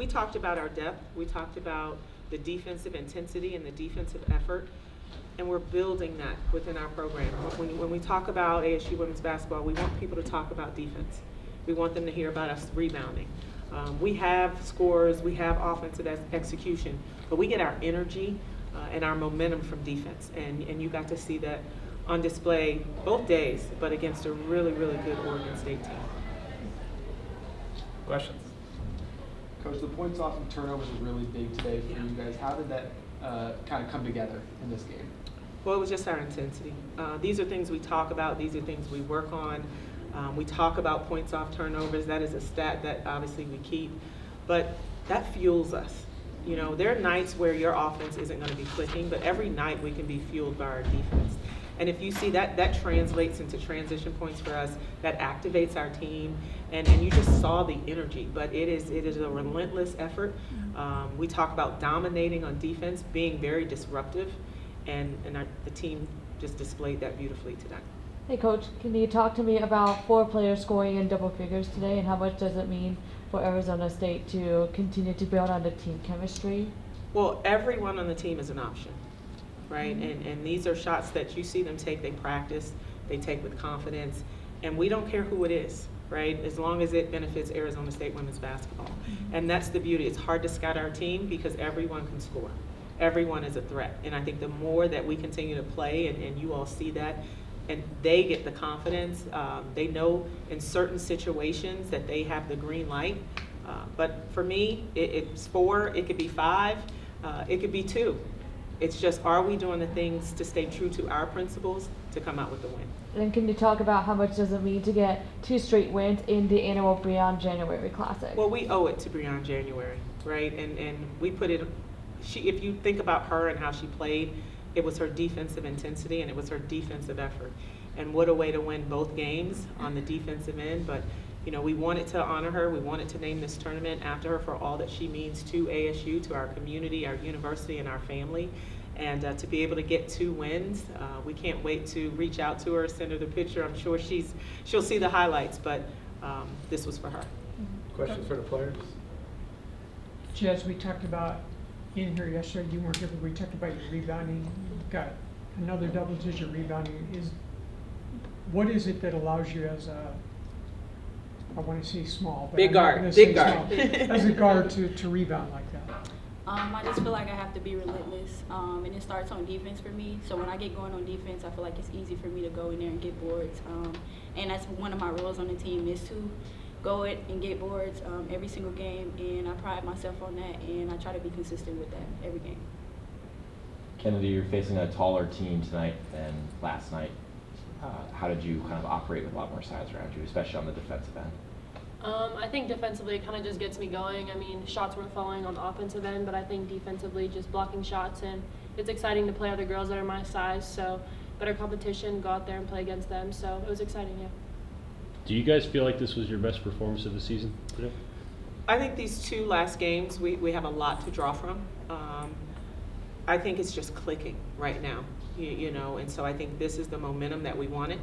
we talked about our depth. We talked about the defensive intensity and the defensive effort, and we're building that within our program. When we talk about ASU women's basketball, we want people to talk about defense. We want them to hear about us rebounding. We have scores, we have offensive execution, but we get our energy and our momentum from defense, and you got to see that on display both days, but against a really, really good Oregon State team. Questions? Coach, the points off and turnovers are really big today for you guys. How did that kind of come together in this game? Well, it was just our intensity. These are things we talk about. These are things we work on. We talk about points off turnovers. That is a stat that obviously we keep. But that fuels us. You know, there are nights where your offense isn't going to be clicking, but every night we can be fueled by our defense. And if you see that, that translates into transition points for us, that activates our team, and you just saw the energy. But it is a relentless effort. We talk about dominating on defense, being very disruptive, and the team just displayed that beautifully tonight. Hey Coach, can you talk to me about 4 players scoring in double figures today, and how much does it mean for Arizona State to continue to build on the team chemistry? Well, everyone on the team is an option, right? Mm-hmm. And these are shots that you see them take, they practice, they take with confidence, and we don't care who it is, right? As long as it benefits Arizona State women's basketball. Mm-hmm. And that's the beauty. It's hard to scout our team because everyone can score. Everyone is a threat. And I think the more that we continue to play, and you all see that, and they get the confidence, they know in certain situations that they have the green light. But for me, it's 4, it could be 5, it could be 2. It's just, are we doing the things to stay true to our principles to come out with the win? And can you talk about how much does it mean to get 2 straight wins in the annual Breon January Classic? Well, we owe it to Breon January, right? And we put it, if you think about her and how she played, it was her defensive intensity and it was her defensive effort. And what a way to win both games on the defensive end. But, you know, we wanted to honor her. We wanted to name this tournament after her for all that she means to ASU, to our community, our university, and our family. And to be able to get 2 wins, we can't wait to reach out to her, send her the picture. I'm sure she'll see the highlights, but this was for her. Questions for the players? Jess, we talked about in here yesterday, you weren't here, but we talked about your rebounding. You've got another double-digit rebounding. What is it that allows you as a, I want to say small, but Big guard, small, as a guard to rebound like that? I just feel like I have to be relentless, and it starts on defense for me. So when I get going on defense, I feel like it's easy for me to go in there and get boards. And that's one of my roles on the team, is to go it and get boards every single game, and I pride myself on that, and I try to be consistent with that every game. Kennedy, you're facing a taller team tonight than last night. How did you kind of operate with a lot more size around you, especially on the defensive end? I think defensively it kind of just gets me going. I mean, shots weren't falling on the offensive end, but I think defensively just blocking shots, and it's exciting to play other girls that are my size, so better competition, go out there and play against them, so it was exciting, yeah. Do you guys feel like this was your best performance of the season today? I think these 2 last games, we have a lot to draw from. I think it's just clicking right now, you know, and so I think this is the momentum that we wanted.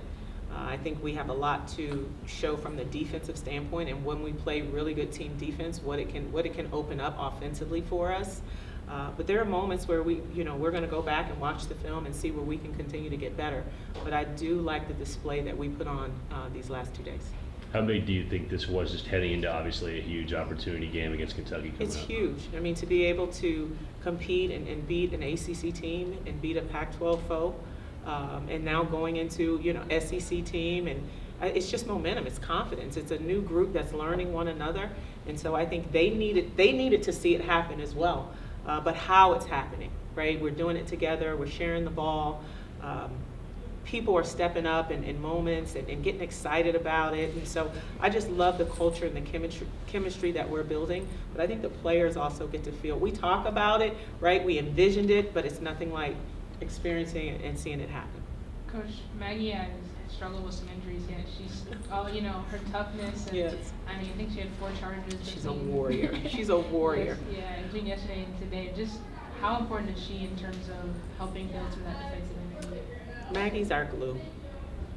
I think we have a lot to show from the defensive standpoint, and when we play really good team defense, what it can open up offensively for us. But there are moments where we're going to go back and watch the film and see where we can continue to get better. But I do like the display that we put on these last 2 days. How big do you think this was, just heading into obviously a huge opportunity game against Kentucky coming It's up? huge. I mean, to be able to compete and beat an ACC team and beat a Pac-12 foe, and now going into, SEC team, and it's just momentum, it's confidence. It's a new group that's learning one another, and so I think they needed to see it happen as well. But how it's happening, right? We're doing it together, we're sharing the ball. People are stepping up in moments and getting excited about it. And so I just love the culture and the chemistry that we're building. But I think the players also get to feel, we talk about it, right? We envisioned it, but it's nothing like experiencing it and seeing it happen. Coach, Maggie has struggled with some injuries yet. She's, her toughness. And, yes. I mean, I think she had 4 charges. She's a warrior. She's a warrior. Yeah, between yesterday and today. Just how important is she in terms of helping build through that defensive end? Maggie's our glue,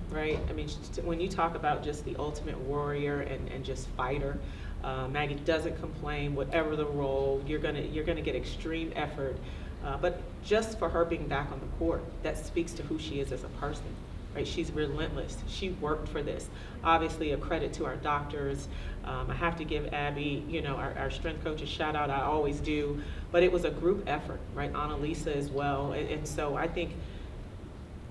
right? I mean, when you talk about just the ultimate warrior and just fighter, Maggie doesn't complain, whatever the role, you're gonna get extreme effort. But just for her being back on the court, that speaks to who she is as a person, right? She's relentless. She worked for this. Obviously, a credit to our doctors. I have to give Abby, our strength coach a shout out. I always do. But it was a group effort, right? Annalisa as well. And so I think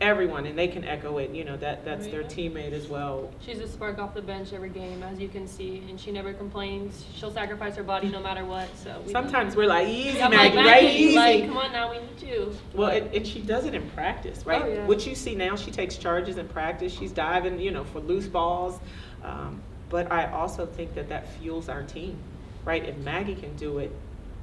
everyone, and they can echo it, that's their teammate as well. She's a spark off the bench every game, as you can see, and she never complains. She'll sacrifice her body no matter what. So Sometimes we're like, easy, yeah, Maggie, like, right? Easy. Like, come on now, we need you. Well, and she does it in practice, right? Oh, yeah. What you see now, she takes charges in practice. She's diving, for loose balls. But I also think that fuels our team, right? If Maggie can do it,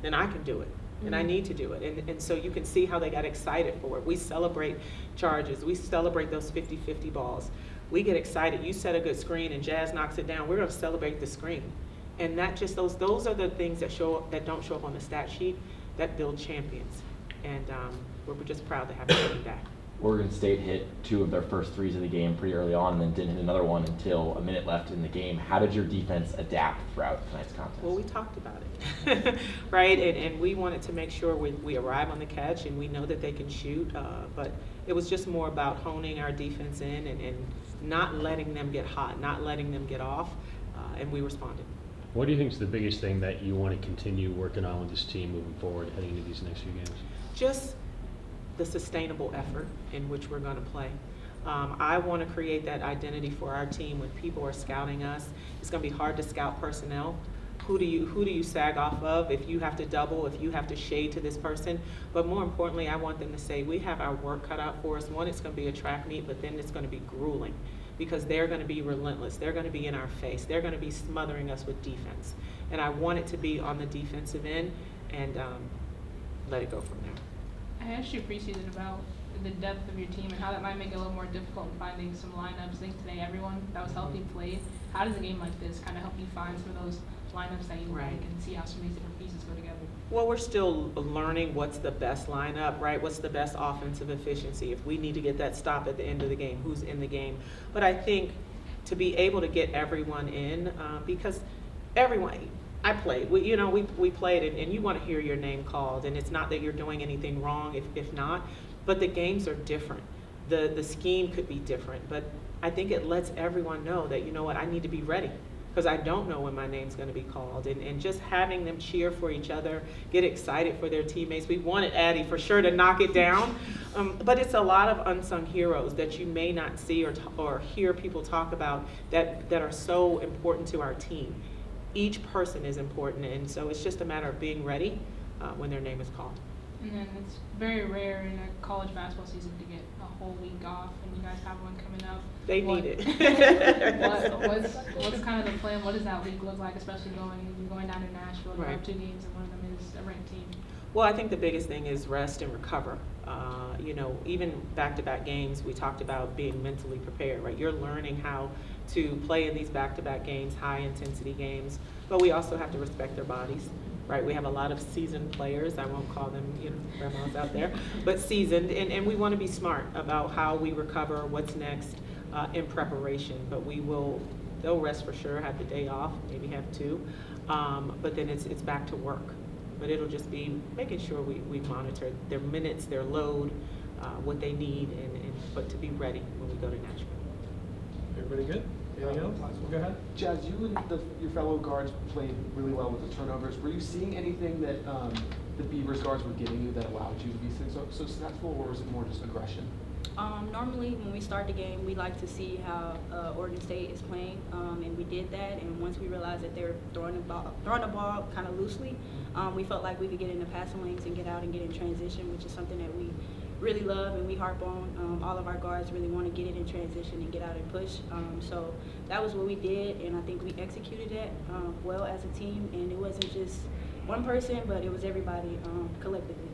then I can do it. And I need to do it. And so you can see how they got excited for it. We celebrate charges. We celebrate those 50-50 balls. We get excited. You set a good screen and Jazz knocks it down. We're going to celebrate the screen. And that just those are the things that don't show up on the stat sheet that build champions. And we're just proud to have Maggie back. Oregon State hit 2 of their first threes of the game pretty early on and then didn't hit another one until a minute left in the game. How did your defense adapt throughout tonight's contest? Well, we talked about it, right? And we wanted to make sure we arrive on the catch and we know that they can shoot. But it was just more about honing our defense in and not letting them get hot, not letting them get off, and we responded. What do you think is the biggest thing that you want to continue working on with this team moving forward, heading into these next few games? Just the sustainable effort in which we're going to play. I want to create that identity for our team when people are scouting us. It's going to be hard to scout personnel. Who do you sag off of if you have to double, if you have to shade to this person? But more importantly, I want them to say we have our work cut out for us. One, it's going to be a track meet, but then it's going to be grueling because they're going to be relentless. They're going to be in our face. They're going to be smothering us with defense. And I want it to be on the defensive end and let it go from there. I asked you preseason about the depth of your team and how that might make it a little more difficult in finding some lineups. I think today everyone that was healthy played. How does a game like this kind of help you find some of those lineups that you like and see how some of these different pieces go together? Well, we're still learning what's the best lineup, right? What's the best offensive efficiency? If we need to get that stop at the end of the game, who's in the game? But I think to be able to get everyone in, because everyone, I played. We played, and you want to hear your name called, and it's not that you're doing anything wrong, if not, but the games are different. The scheme could be different, but I think it lets everyone know that, I need to be ready because I don't know when my name's going to be called. And just having them cheer for each other, get excited for their teammates. We wanted Addie for sure to knock it down, but it's a lot of unsung heroes that you may not see or hear people talk about that are so important to our team. Each person is important, and so it's just a matter of being ready when their name is called. And then it's very rare in a college basketball season to get a whole week off, and you guys have one coming up. They need it. What's kind of the plan? What does that week look like, especially going down to Nashville? You have 2 games, and one of them is a ranked team. Well, I think the biggest thing is rest and recover. Even back-to-back games, we talked about being mentally prepared, right? You're learning how to play in these back-to-back games, high-intensity games, but we also have to respect their bodies, right? We have a lot of seasoned players. I won't call them, grandmas out there, but seasoned, and we want to be smart about how we recover, what's next in preparation. But they'll rest for sure, have the day off, maybe have 2, but then it's back to work. But it'll just be making sure we monitor their minutes, their load, what they need, but to be ready when we go to Nashville. Everybody good? Anything else? Go ahead. Jazz, you and your fellow guards played really well with the turnovers. Were you seeing anything that the Beavers guards were giving you that allowed you to be so successful, or was it more just aggression? Normally, when we start the game, we like to see how Oregon State is playing, and we did that. And once we realized that they were throwing the ball kind of loosely, we felt like we could get in the passing lanes and get out and get in transition, which is something that we really love and we harp on. All of our guards really want to get it in transition and get out and push. So that was what we did, and I think we executed that well as a team. And it wasn't just one person, but it was everybody collectively.